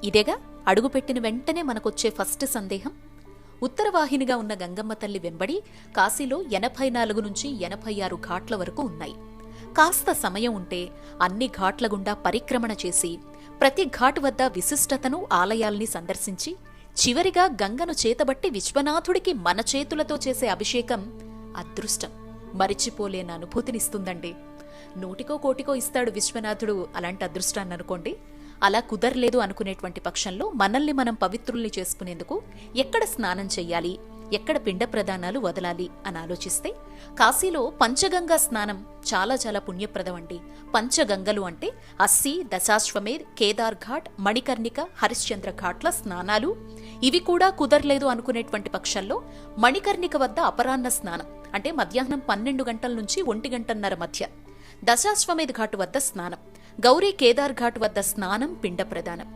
ఇదేగా అడుగుపెట్టిన వెంటనే మనకొచ్చే ఫస్ట్ సందేహం. ఉత్తరవాహినిగా ఉన్న గంగమ్మ తల్లి వెంబడి కాశీలో 84 నుంచి 86 ఘాట్ల వరకు ఉన్నాయి. కాస్త సమయం ఉంటే అన్ని ఘాట్ల గుండా పరిక్రమణ చేసి ప్రతి ఘాట్ వద్ద విశిష్టతను, ఆలయాల్ని సందర్శించి చివరిగా గంగను చేతబట్టి విశ్వనాథుడికి మన చేతులతో చేసే అభిషేకం అదృష్టం, మరిచిపోలేని అనుభూతినిస్తుందండి. నూటికో కోటికో ఇస్తాడు విశ్వనాథుడు అలాంటి అదృష్టాన్ని అనుకోండి. అలా కుదరలేదు అనుకునేటువంటి పక్షంలో మనల్ని మనం పవిత్రుల్ని చేసుకునేందుకు ఎక్కడ స్నానం చెయ్యాలి, ఎక్కడ పిండ ప్రదానాలు వదలాలి అని ఆలోచిస్తే కాశీలో పంచగంగా స్నానం చాలా చాలా పుణ్యప్రదం అండి. పంచగంగలు అంటే అస్సి, దశాశ్వమేధ్, కేదార్ ఘాట్, మణికర్ణిక, హరిశ్చంద్ర ఘాట్ల స్నానాలు. ఇవి కూడా కుదరలేదు అనుకునేటువంటి పక్షంలో మణికర్ణిక వద్ద అపరాహ్న స్నానం అంటే మధ్యాహ్నం 12 గంటల నుంచి 1 గంటన్నర మధ్య, దశాశ్వమేధ్ ఘాటు వద్ద స్నానం, గౌరీ కేదార్ ఘాట్ వద్ద స్నానం, పిండ ప్రదానం.